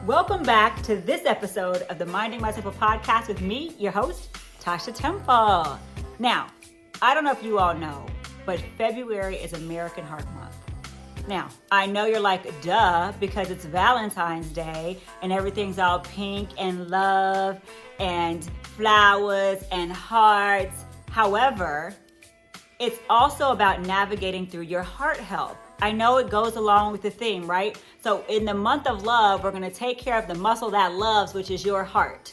Welcome back to this episode of the Minding My Temple podcast with me, your host, Tasha Temple. Now, I don't know if you all know, but February is American Heart Month. Now, I know you're like, duh, because it's Valentine's Day and everything's all pink and love and flowers and hearts. However, it's also about navigating through your heart health. I know it goes along with the theme, right? So in the month of love, we're going to take care of the muscle that loves, which is your heart.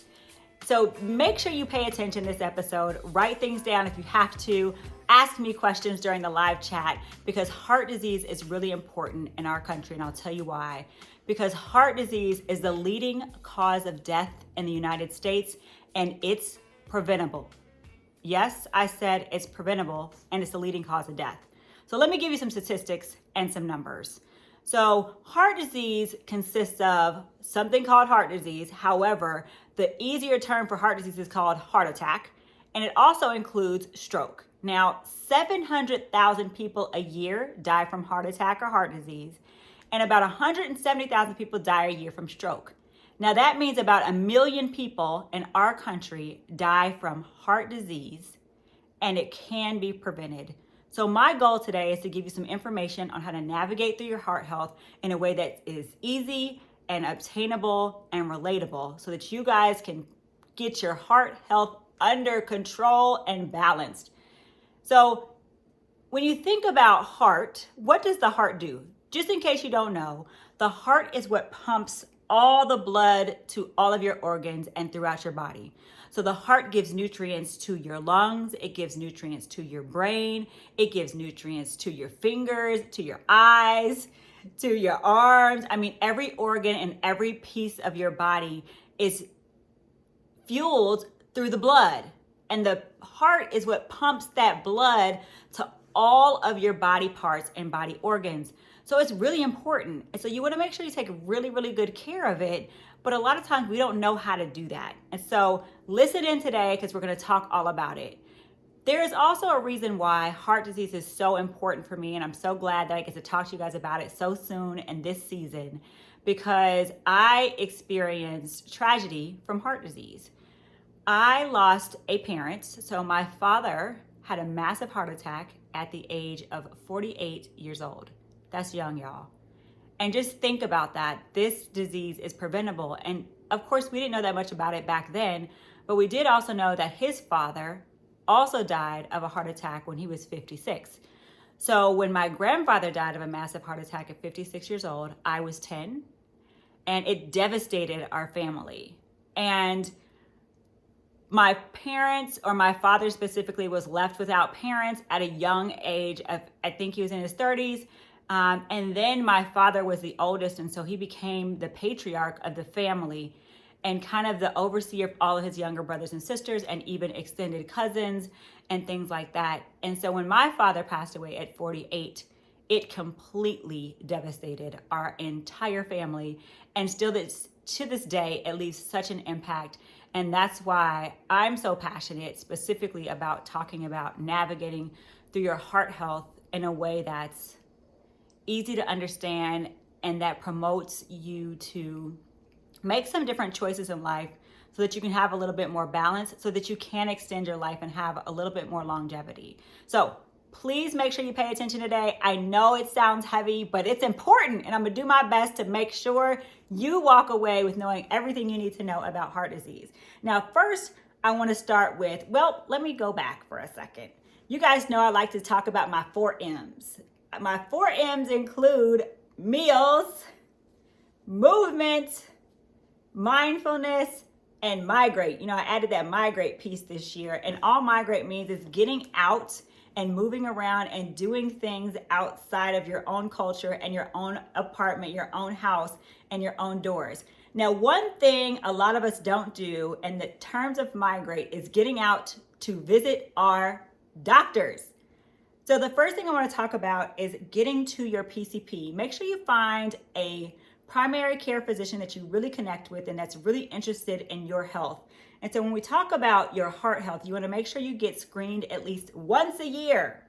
So make sure you pay attention this episode. Write things down if you have to. Ask me questions during the live chat because heart disease is really important in our country, and I'll tell you why. Because heart disease is the leading cause of death in the United States, and it's preventable. Yes, I said it's preventable, and it's the leading cause of death. So let me give you some statistics and some numbers. So heart disease consists of something called heart disease. However, the easier term for heart disease is called heart attack, and it also includes stroke. Now, 700,000 people a year die from heart attack or heart disease, and about 170,000 people die a year from stroke. Now, that means about 1 million people in our country die from heart disease, and it can be prevented. So my goal today is to give you some information on how to navigate through your heart health in a way that is easy and obtainable and relatable so that you guys can get your heart health under control and balanced. So when you think about heart, what does the heart do? Just in case you don't know, the heart is what pumps all the blood to all of your organs and throughout your body. So the heart gives nutrients to your lungs, it gives nutrients to your brain, it gives nutrients to your fingers, to your eyes, to your arms. I mean, every organ and every piece of your body is fueled through the blood. And the heart is what pumps that blood to all of your body parts and body organs. So it's really important. And so you want to make sure you take really, really good care of it. But a lot of times we don't know how to do that. And so listen in today because we're going to talk all about it. There is also a reason why heart disease is so important for me. And I'm so glad that I get to talk to you guys about it so soon in this season because I experienced tragedy from heart disease. I lost a parent. So my father had a massive heart attack at the age of 48 years old. That's young, y'all. And just think about that. This disease is preventable. And of course, we didn't know that much about it back then, but we did also know that his father also died of a heart attack when he was 56. So when my grandfather died of a massive heart attack at 56 years old, I was 10, and it devastated our family. And my parents, or my father specifically, was left without parents at a young age of, I think he was in his 30s. And then my father was the oldest, and so he became the patriarch of the family and kind of the overseer of all of his younger brothers and sisters and even extended cousins and things like that. And so when my father passed away at 48, it completely devastated our entire family, and still to this day, it leaves such an impact. And that's why I'm so passionate specifically about talking about navigating through your heart health in a way that's easy to understand and that promotes you to make some different choices in life so that you can have a little bit more balance, so that you can extend your life and have a little bit more longevity. So please make sure you pay attention today. I know it sounds heavy, but it's important, and I'm gonna do my best to make sure you walk away with knowing everything you need to know about heart disease. Now, first, I wanna start with, well, let me go back for a second. You guys know I like to talk about my 4 M's. My 4 M's include meals, movement, mindfulness, and migrate. You know, I added that migrate piece this year, and all migrate means is getting out and moving around and doing things outside of your own culture and your own apartment, your own house, and your own doors. Now, one thing a lot of us don't do in the terms of migrate is getting out to visit our doctors. So the first thing I want to talk about is getting to your PCP. Make sure you find a primary care physician that you really connect with and that's really interested in your health. And so when we talk about your heart health, you want to make sure you get screened at least once a year.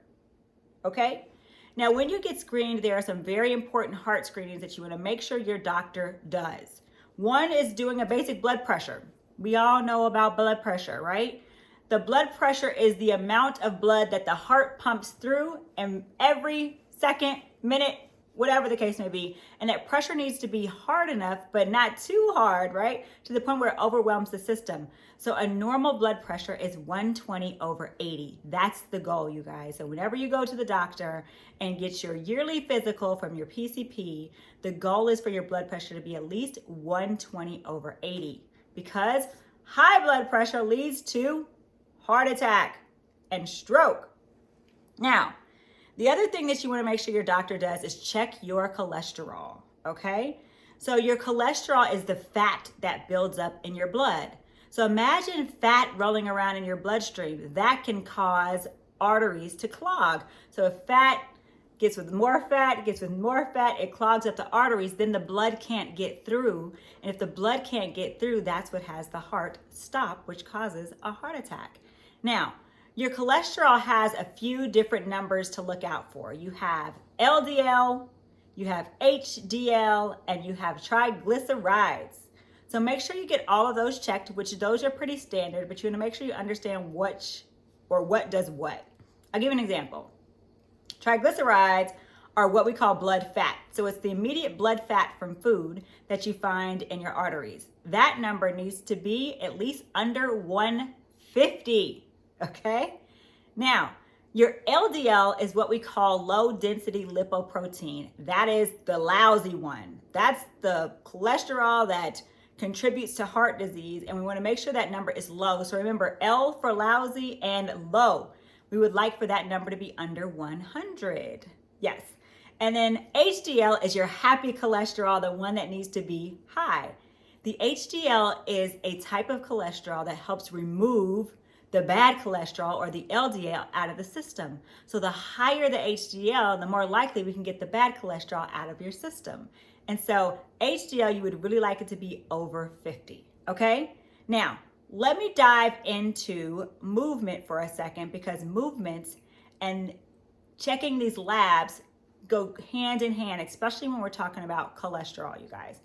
Okay? Now, when you get screened, there are some very important heart screenings that you want to make sure your doctor does. One is doing a basic blood pressure. We all know about blood pressure, right? The blood pressure is the amount of blood that the heart pumps through and every second, minute, whatever the case may be. And that pressure needs to be hard enough, but not too hard, right? To the point where it overwhelms the system. So a normal blood pressure is 120/80. That's the goal, you guys. So whenever you go to the doctor and get your yearly physical from your PCP, the goal is for your blood pressure to be at least 120/80, because high blood pressure leads to heart attack and stroke. Now, the other thing that you want to make sure your doctor does is check your cholesterol, okay? So your cholesterol is the fat that builds up in your blood. So imagine fat rolling around in your bloodstream. That can cause arteries to clog. So if fat gets with more fat, it clogs up the arteries, then the blood can't get through. And if the blood can't get through, that's what has the heart stop, which causes a heart attack. Now, your cholesterol has a few different numbers to look out for. You have LDL, you have HDL, and you have triglycerides. So make sure you get all of those checked, which those are pretty standard, but you want to make sure you understand what does what. I'll give you an example. Triglycerides are what we call blood fat. So it's the immediate blood fat from food that you find in your arteries. That number needs to be at least under 150. Okay? Now, your LDL is what we call low density lipoprotein. That is the lousy one. That's the cholesterol that contributes to heart disease, and we want to make sure that number is low. So remember, L for lousy and low. We would like for that number to be under 100. Yes. And then HDL is your happy cholesterol, the one that needs to be high. The HDL is a type of cholesterol that helps remove the bad cholesterol, or the LDL, out of the system. So the higher the HDL, the more likely we can get the bad cholesterol out of your system. And so HDL, you would really like it to be over 50, okay? Now, let me dive into movement for a second, because movements and checking these labs go hand in hand, especially when we're talking about cholesterol, you guys.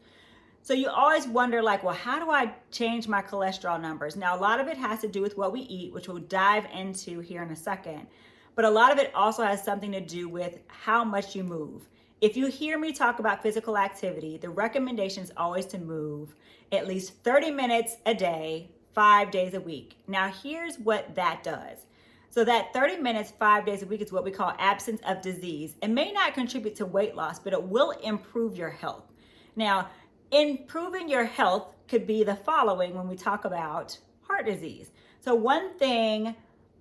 So you always wonder, like, well, how do I change my cholesterol numbers? Now, a lot of it has to do with what we eat, which we'll dive into here in a second. But a lot of it also has something to do with how much you move. If you hear me talk about physical activity, the recommendation is always to move at least 30 minutes a day, 5 days a week. Now, here's what that does. So that 30 minutes, 5 days a week is what we call absence of disease. It may not contribute to weight loss, but it will improve your health. Now, improving your health could be the following when we talk about heart disease. So one thing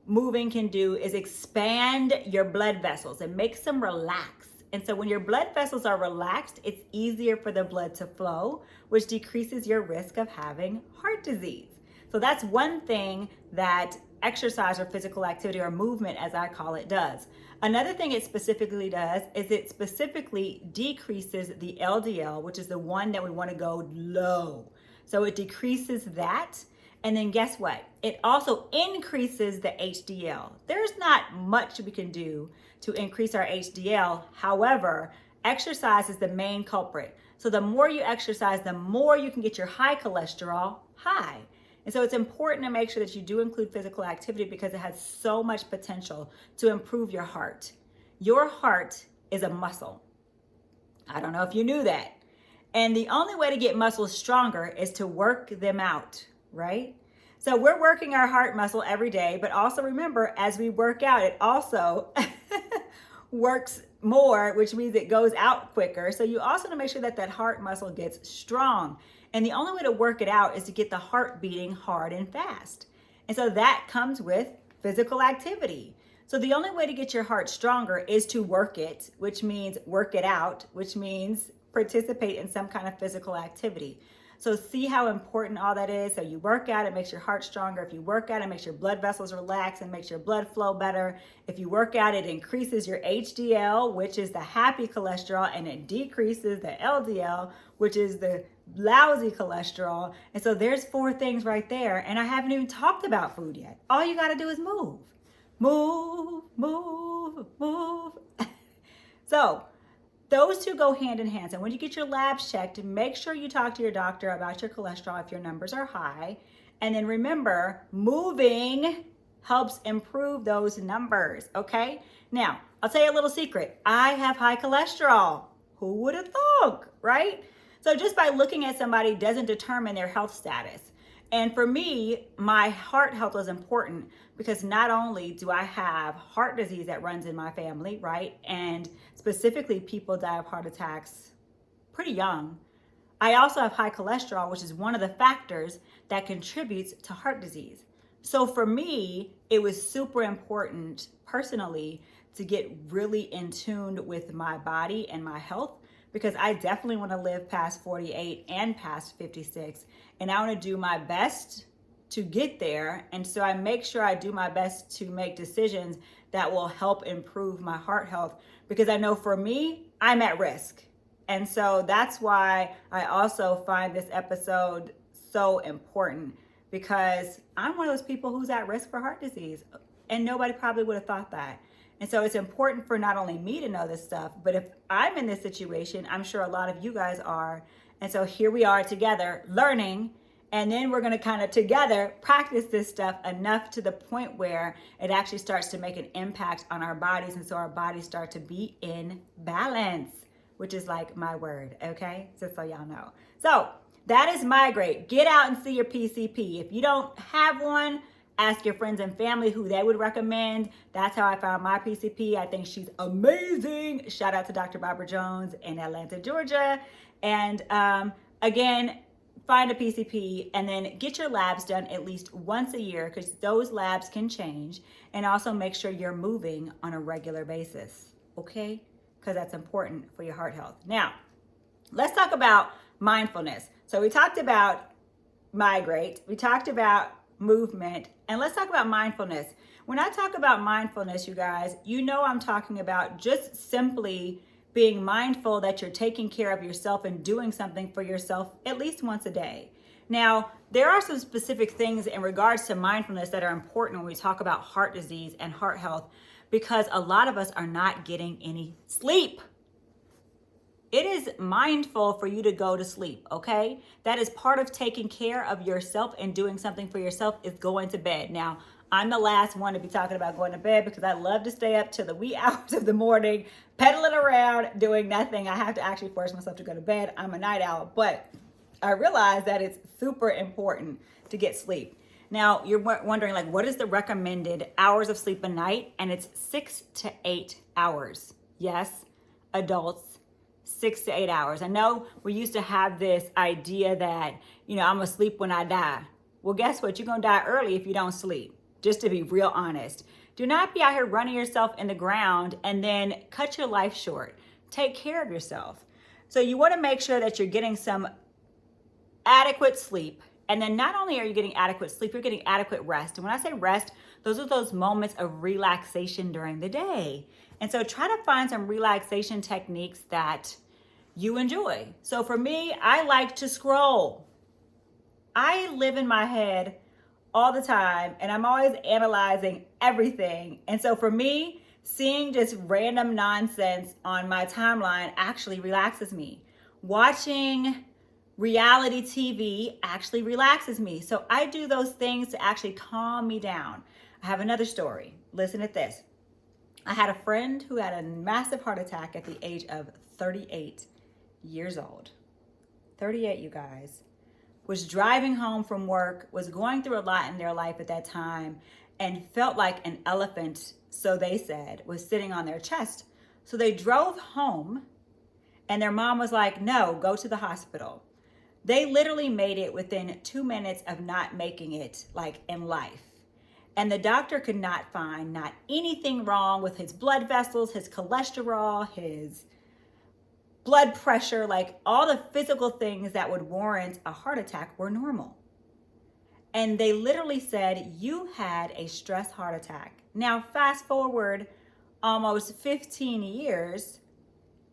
moving can do is expand your blood vessels and makes them relax. And so when your blood vessels are relaxed, it's easier for the blood to flow, which decreases your risk of having heart disease. So that's one thing that exercise or physical activity, or movement as I call it, does. Another thing it specifically does is it specifically decreases the LDL, which is the one that we want to go low. So it decreases that. And then guess what? It also increases the HDL. There's not much we can do to increase our HDL. However, exercise is the main culprit. So the more you exercise, the more you can get your high cholesterol high. And so it's important to make sure that you do include physical activity, because it has so much potential to improve your heart. Your heart is a muscle. I don't know if you knew that. And the only way to get muscles stronger is to work them out, right? So we're working our heart muscle every day, but also remember, as we work out, it also works more, which means it goes out quicker. So you also want to make sure that that heart muscle gets strong. And the only way to work it out is to get the heart beating hard and fast. And so that comes with physical activity. So the only way to get your heart stronger is to work it, which means work it out, which means participate in some kind of physical activity. So see how important all that is. So you work out, it makes your heart stronger. If you work out, it makes your blood vessels relax and makes your blood flow better. If you work out, it increases your HDL, which is the happy cholesterol, and it decreases the LDL, which is the lousy cholesterol. And so there's 4 things right there. And I haven't even talked about food yet. All you got to do is move. Move, move, move. So those those two go hand in hand. So when you get your labs checked, make sure you talk to your doctor about your cholesterol if your numbers are high. And then remember, moving helps improve those numbers, okay? Now, I'll tell you a little secret. I have high cholesterol. Who would have thought, right? So just by looking at somebody doesn't determine their health status. And for me, my heart health was important because not only do I have heart disease that runs in my family, right? And specifically people die of heart attacks pretty young. I also have high cholesterol, which is one of the factors that contributes to heart disease. So for me, it was super important personally to get really in tune with my body and my health, because I definitely want to live past 48 and past 56. And I want to do my best to get there. And so I make sure I do my best to make decisions that will help improve my heart health, because I know for me, I'm at risk. And so that's why I also find this episode so important, because I'm one of those people who's at risk for heart disease. And nobody probably would have thought that. And so it's important for not only me to know this stuff, but if I'm in this situation, I'm sure a lot of you guys are. And so here we are together learning, and then we're going to kind of together practice this stuff enough to the point where it actually starts to make an impact on our bodies. And so our bodies start to be in balance, which is like my word, okay? Just so y'all know. So that is migrate. Get out and see your PCP. If you don't have one, ask your friends and family who they would recommend. That's how I found my PCP. I think she's amazing. Shout out to Dr. Barbara Jones in Atlanta, Georgia. And again, find a PCP and then get your labs done at least once a year, because those labs can change. And also make sure you're moving on a regular basis, okay? Because that's important for your heart health. Now, let's talk about mindfulness. So we talked about migrate. We talked about movement, and let's talk about mindfulness. When I talk about mindfulness, you guys, you know I'm talking about just simply being mindful that you're taking care of yourself and doing something for yourself at least once a day. Now, there are some specific things in regards to mindfulness that are important when we talk about heart disease and heart health, because a lot of us are not getting any sleep. It is mindful for you to go to sleep, okay? That is part of taking care of yourself, and doing something for yourself is going to bed. Now, I'm the last one to be talking about going to bed, because I love to stay up till the wee hours of the morning, pedaling around, doing nothing. I have to actually force myself to go to bed. I'm a night owl, but I realize that it's super important to get sleep. Now, you're wondering, like, what is the recommended hours of sleep a night? And it's 6 to 8 hours. Yes, adults. 6 to 8 hours. I know we used to have this idea that, I'm gonna sleep when I die. Well, guess what? You're gonna die early if you don't sleep, just to be real honest. Do not be out here running yourself in the ground and then cut your life short. Take care of yourself. So you wanna make sure that you're getting some adequate sleep. And then not only are you getting adequate sleep, you're getting adequate rest. And when I say rest, those are those moments of relaxation during the day. And so try to find some relaxation techniques that you enjoy. So for me, I like to scroll. I live in my head all the time, and I'm always analyzing everything. And so for me, seeing just random nonsense on my timeline actually relaxes me. Watching reality TV actually relaxes me. So I do those things to actually calm me down. I have another story. Listen to this. I had a friend who had a massive heart attack at the age of 38 years old. 38, you guys. Was driving home from work, was going through a lot in their life at that time, and felt like an elephant, so they said, was sitting on their chest. So they drove home, and their mom was like, no, go to the hospital. They literally made it within 2 minutes of not making it, like, in life. And the doctor could not find not anything wrong with his blood vessels, his cholesterol, his blood pressure, like all the physical things that would warrant a heart attack were normal. And they literally said, you had a stress heart attack. Now, fast forward almost 15 years,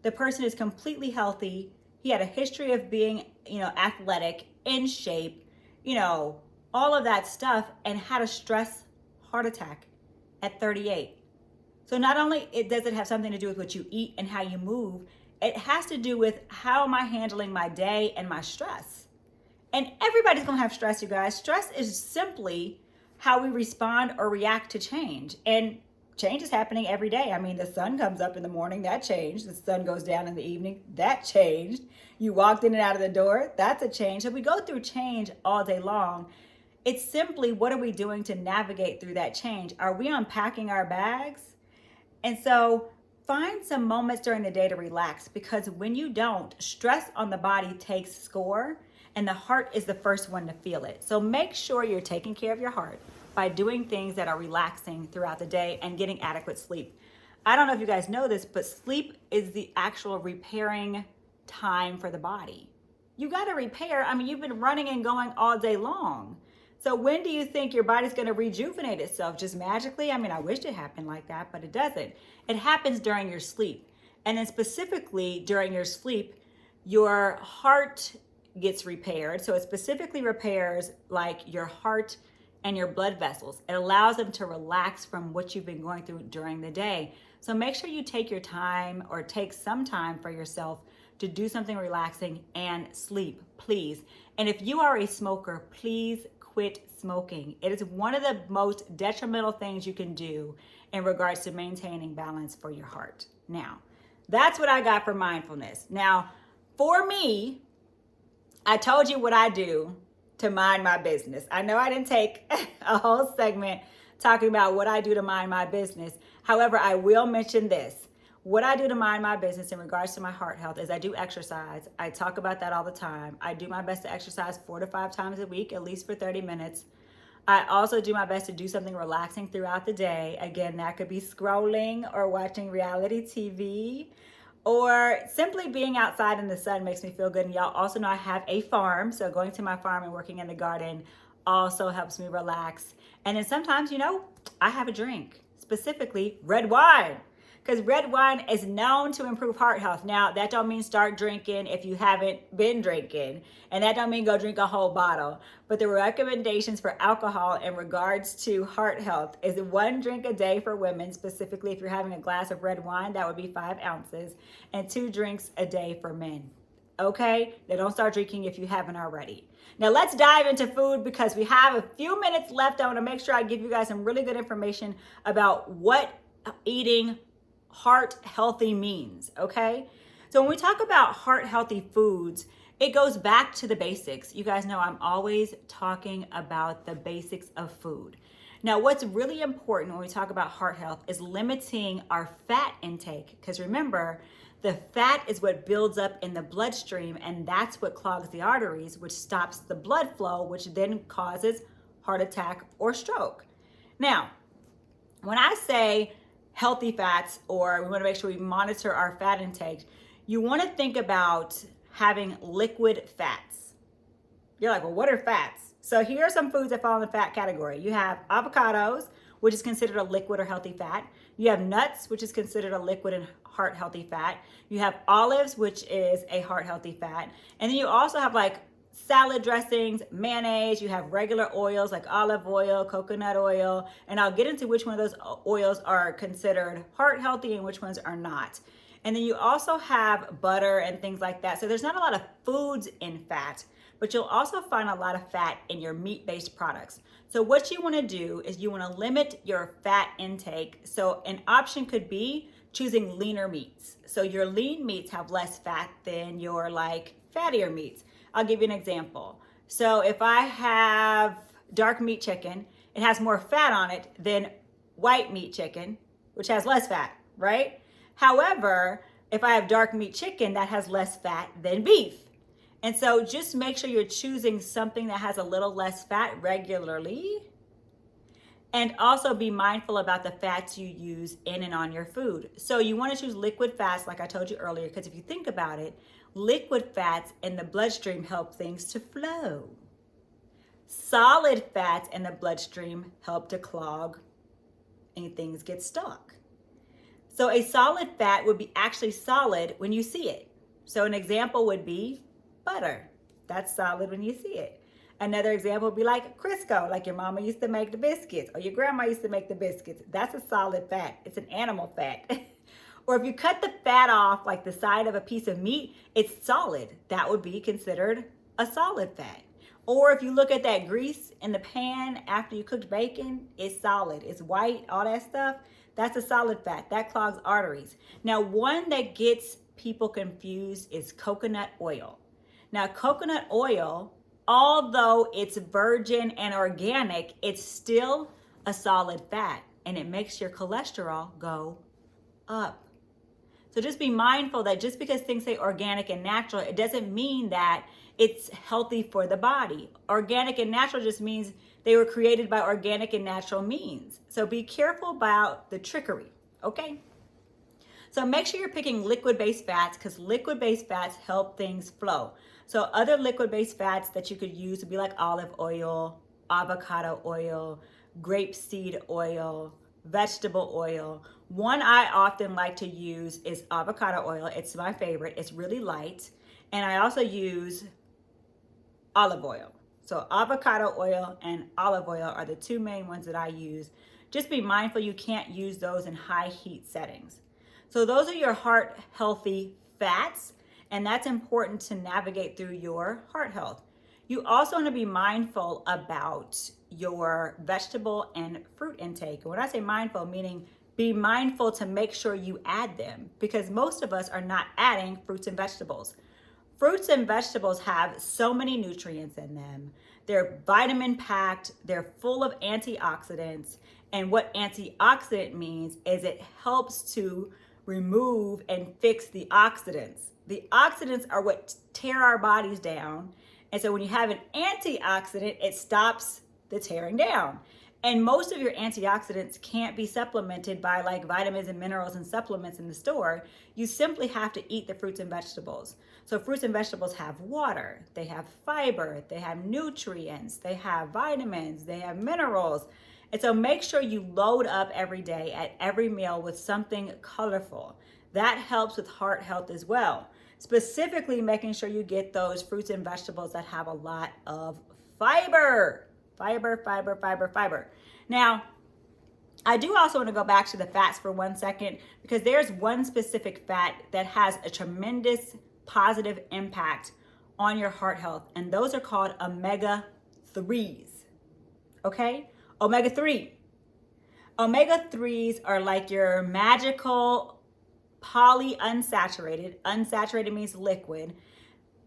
the person is completely healthy. He had a history of being, athletic, in shape, all of that stuff, and had a stress heart attack at 38. So not only does it have something to do with what you eat and how you move, It has to do with how am I handling my day and my stress. And everybody's gonna have stress, you guys. Stress is simply how we respond or react to change. And change is happening every day. I mean, the sun comes up in the morning, that changed. The sun goes down in the evening, that changed. You walked in and out of the door, that's a change. So we go through change all day long. It's simply, what are we doing to navigate through that change? Are we unpacking our bags? And so find some moments during the day to relax, because when you don't, stress on the body takes score, and the heart is the first one to feel it. So make sure you're taking care of your heart by doing things that are relaxing throughout the day and getting adequate sleep. I don't know if you guys know this, but sleep is the actual repairing time for the body. You got to repair. I mean, you've been running and going all day long. So when do you think your body's going to rejuvenate itself? Just magically? I mean, I wish it happened like that, but it doesn't. It happens during your sleep. And then specifically during your sleep, your heart gets repaired. So it specifically repairs like your heart and your blood vessels. It allows them to relax from what you've been going through during the day. So make sure you take your time, or take some time for yourself to do something relaxing and sleep, please. And if you are a smoker, please quit smoking. It is one of the most detrimental things you can do in regards to maintaining balance for your heart. Now, that's what I got for mindfulness. Now, for me, I told you what I do to mind my business. I know I didn't take a whole segment talking about what I do to mind my business. However, I will mention this. What I do to mind my business in regards to my heart health is I do exercise. I talk about that all the time. I do my best to exercise 4 to 5 times a week, at least for 30 minutes. I also do my best to do something relaxing throughout the day. Again, that could be scrolling or watching reality TV, or simply being outside in the sun makes me feel good. And y'all also know I have a farm, so going to my farm and working in the garden also helps me relax. And then sometimes, I have a drink, specifically red wine, because red wine is known to improve heart health. Now, that don't mean start drinking if you haven't been drinking, and that don't mean go drink a whole bottle. But the recommendations for alcohol in regards to heart health is 1 drink a day for women. Specifically, if you're having a glass of red wine, that would be 5 ounces, and 2 drinks a day for men. Okay? Now, don't start drinking if you haven't already. Now, let's dive into food, because we have a few minutes left. I want to make sure I give you guys some really good information about what eating heart healthy means, okay? So when we talk about heart healthy foods, it goes back to the basics. You guys know I'm always talking about the basics of food. Now, what's really important when we talk about heart health is limiting our fat intake, because remember, the fat is what builds up in the bloodstream, and that's what clogs the arteries, which stops the blood flow, which then causes heart attack or stroke. Now, when I say healthy fats, or we want to make sure we monitor our fat intake, you want to think about having liquid fats. You're like, well, what are fats? So here are some foods that fall in the fat category. You have avocados, which is considered a liquid or healthy fat. You have nuts, which is considered a liquid and heart healthy fat. You have olives, which is a heart healthy fat. And then you also have like salad dressings, mayonnaise. You have regular oils like olive oil, coconut oil, and I'll get into which one of those oils are considered heart healthy and which ones are not. And then you also have butter and things like that. So there's not a lot of foods in fat, but you'll also find a lot of fat in your meat-based products. So what you want to do is you want to limit your fat intake. So an option could be choosing leaner meats. So your lean meats have less fat than your like fattier meats. I'll give you an example. So if I have dark meat chicken, it has more fat on it than white meat chicken, which has less fat, right? However, if I have dark meat chicken, that has less fat than beef. And so just make sure you're choosing something that has a little less fat regularly. And also be mindful about the fats you use in and on your food. So you want to choose liquid fats, like I told you earlier, because if you think about it, liquid fats in the bloodstream help things to flow. Solid fats in the bloodstream help to clog and things get stuck. So a solid fat would be actually solid when you see it. So an example would be butter. That's solid when you see it. Another example would be like Crisco, like your mama used to make the biscuits or your grandma used to make the biscuits. That's a solid fat. It's an animal fat. Or if you cut the fat off like the side of a piece of meat, it's solid. That would be considered a solid fat. Or if you look at that grease in the pan after you cooked bacon, it's solid. It's white, all that stuff. That's a solid fat. That clogs arteries. Now, one that gets people confused is coconut oil. Now, coconut oil, although it's virgin and organic, it's still a solid fat, and it makes your cholesterol go up. So just be mindful that just because things say organic and natural, it doesn't mean that it's healthy for the body. Organic and natural just means they were created by organic and natural means. So be careful about the trickery, okay? So make sure you're picking liquid-based fats, because liquid-based fats help things flow. So other liquid-based fats that you could use would be like olive oil, avocado oil, grapeseed oil, vegetable oil. One I often like to use is avocado oil. It's my favorite. It's really light. And I also use olive oil. So avocado oil and olive oil are the two main ones that I use. Just be mindful you can't use those in high heat settings. So those are your heart healthy fats, and that's important to navigate through your heart health. You also want to be mindful about your vegetable and fruit intake. And when I say mindful, meaning be mindful to make sure you add them, because most of us are not adding fruits and vegetables. Fruits and vegetables have so many nutrients in them. They're vitamin packed, they're full of antioxidants. And what antioxidant means is it helps to remove and fix the oxidants. The oxidants are what tear our bodies down. And so when you have an antioxidant, it stops the tearing down. And most of your antioxidants can't be supplemented by like vitamins and minerals and supplements in the store. You simply have to eat the fruits and vegetables. So fruits and vegetables have water, they have fiber, they have nutrients, they have vitamins, they have minerals. And so make sure you load up every day at every meal with something colorful. That helps with heart health as well. Specifically making sure you get those fruits and vegetables that have a lot of fiber. Fiber. Now, I do also want to go back to the fats for 1 second, because there's one specific fat that has a tremendous positive impact on your heart health, and those are called omega-3s, okay? Omega-3. Omega-3s are like your magical polyunsaturated, unsaturated means liquid,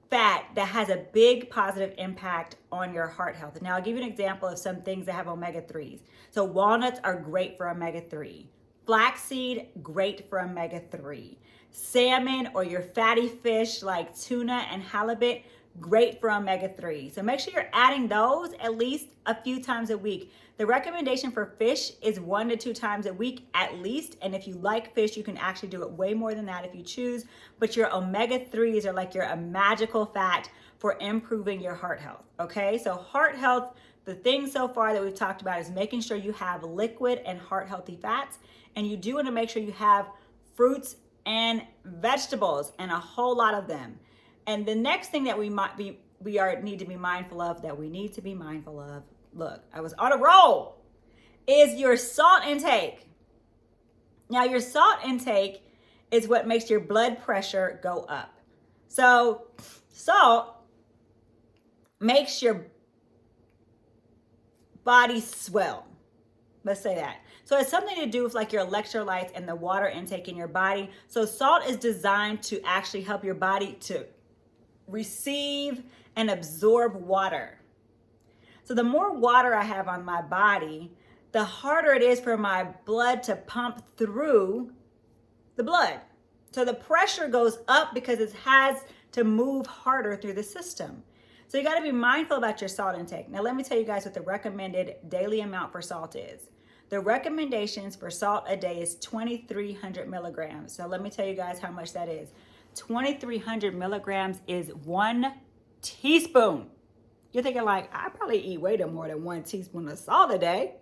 fat that has a big positive impact on your heart health. Now, I'll give you an example of some things that have omega-3s. So walnuts are great for omega-3. Flaxseed, great for omega-3. Salmon or your fatty fish like tuna and halibut, great for omega-3. So make sure you're adding those at least a few times a week. The recommendation for fish is 1 to 2 times a week at least. And if you like fish, you can actually do it way more than that if you choose. But your omega-3s are like a magical fat for improving your heart health. Okay, so heart health, the thing so far that we've talked about is making sure you have liquid and heart healthy fats. And you do want to make sure you have fruits and vegetables, and a whole lot of them. And the next thing that we need to be mindful of, look, I was on a roll, is your salt intake. Now, your salt intake is what makes your blood pressure go up. So salt makes your body swell. Let's say that. So it's something to do with like your electrolytes and the water intake in your body. So salt is designed to actually help your body to receive and absorb water. So the more water I have on my body, the harder it is for my blood to pump through the blood. So the pressure goes up because it has to move harder through the system. So you got to be mindful about your salt intake. Now let me tell you guys what the recommended daily amount for salt is. The recommendations for salt a day is 2,300 milligrams. So let me tell you guys how much that is. 2,300 milligrams is 1 teaspoon. You're thinking like, I probably eat way more than 1 teaspoon of salt a day.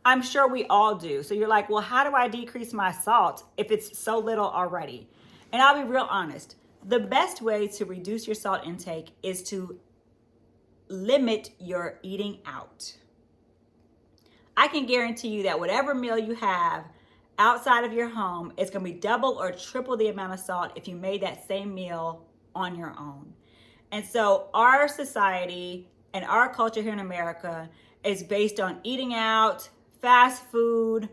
I'm sure we all do. So you're like, well, how do I decrease my salt if it's so little already? And I'll be real honest. The best way to reduce your salt intake is to limit your eating out. I can guarantee you that whatever meal you have, outside of your home, it's going to be double or triple the amount of salt if you made that same meal on your own. And so our society and our culture here in America is based on eating out, fast food,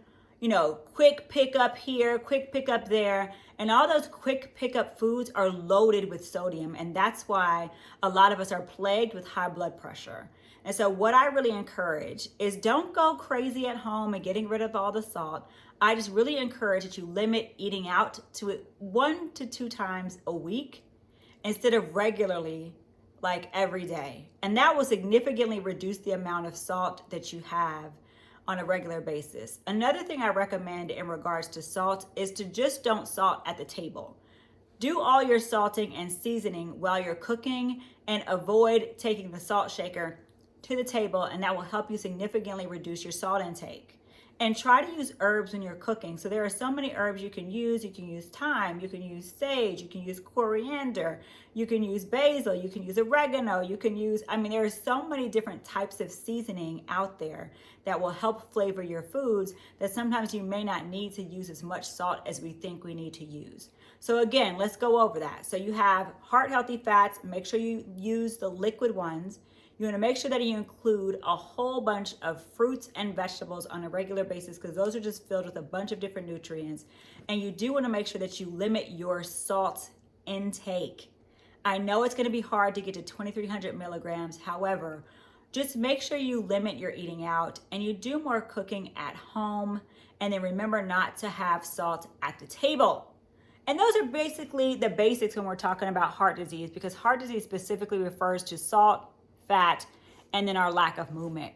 quick pickup here, quick pickup there. And all those quick pickup foods are loaded with sodium. And that's why a lot of us are plagued with high blood pressure. And so what I really encourage is don't go crazy at home and getting rid of all the salt. I just really encourage that you limit eating out to 1 to 2 times a week instead of regularly, like every day. And that will significantly reduce the amount of salt that you have on a regular basis. Another thing I recommend in regards to salt is to just don't salt at the table. Do all your salting and seasoning while you're cooking and avoid taking the salt shaker to the table, and that will help you significantly reduce your salt intake. And try to use herbs when you're cooking. So there are so many herbs you can use. You can use thyme, you can use sage, you can use coriander, you can use basil, you can use oregano, there are so many different types of seasoning out there that will help flavor your foods that sometimes you may not need to use as much salt as we think we need to use. So again, let's go over that. So you have heart healthy fats. Make sure you use the liquid ones. You want to make sure that you include a whole bunch of fruits and vegetables on a regular basis because those are just filled with a bunch of different nutrients. And you do want to make sure that you limit your salt intake. I know it's going to be hard to get to 2,300 milligrams. However, just make sure you limit your eating out and you do more cooking at home. And then remember not to have salt at the table. And those are basically the basics when we're talking about heart disease, because heart disease specifically refers to salt, fat, and then our lack of movement.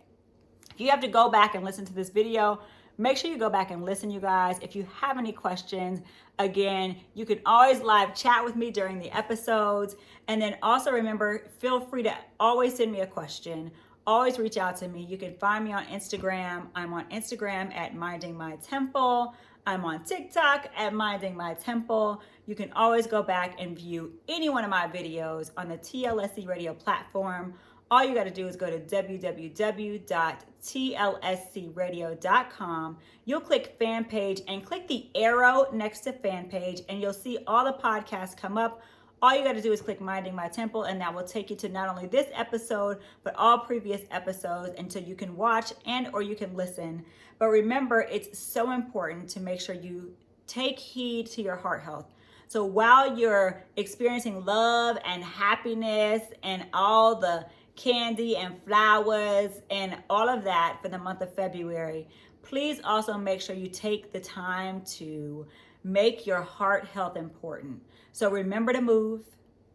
If you have to go back and listen to this video, make sure you go back and listen, you guys. If you have any questions, again, you can always live chat with me during the episodes. And then also remember, feel free to always send me a question. Always reach out to me. You can find me on Instagram. I'm on Instagram at Minding My Temple. I'm on TikTok at Minding My Temple. You can always go back and view any one of my videos on the TLSC radio platform. All you got to do is go to www.tlscradio.com. You'll click fan page and click the arrow next to fan page and you'll see all the podcasts come up. All you got to do is click Minding My Temple and that will take you to not only this episode, but all previous episodes until you can watch and or you can listen. But remember, it's so important to make sure you take heed to your heart health. So while you're experiencing love and happiness and all the candy and flowers and all of that for the month of February, please also make sure you take the time to make your heart health important. So remember to move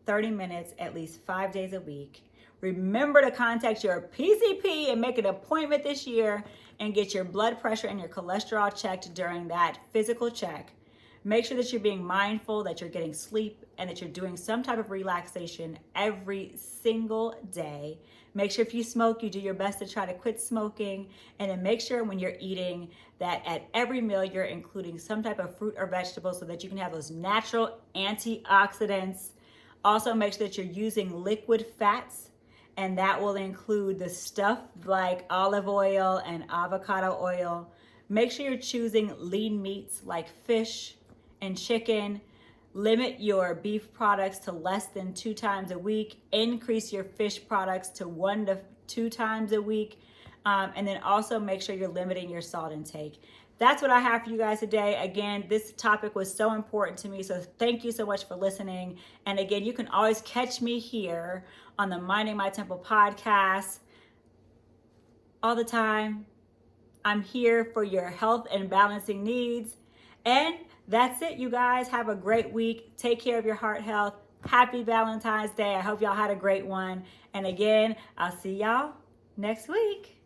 30 minutes at least 5 days a week. Remember to contact your PCP and make an appointment this year and get your blood pressure and your cholesterol checked during that physical check. Make sure that you're being mindful, that you're getting sleep, and that you're doing some type of relaxation every single day. Make sure if you smoke, you do your best to try to quit smoking. And then make sure when you're eating that at every meal, you're including some type of fruit or vegetable so that you can have those natural antioxidants. Also, make sure that you're using liquid fats, and that will include the stuff like olive oil and avocado oil. Make sure you're choosing lean meats like fish and chicken. Limit your beef products to less than 2 times a week. Increase your fish products to 1 to 2 times a week. And then also make sure you're limiting your salt intake. That's what I have for you guys today. Again, this topic was so important to me, so thank you so much for listening. And again, you can always catch me here on the Minding My Temple podcast all the time. I'm here for your health and balancing needs. And that's it, you guys. Have a great week. Take care of your heart health. Happy Valentine's Day. I hope y'all had a great one. And again, I'll see y'all next week.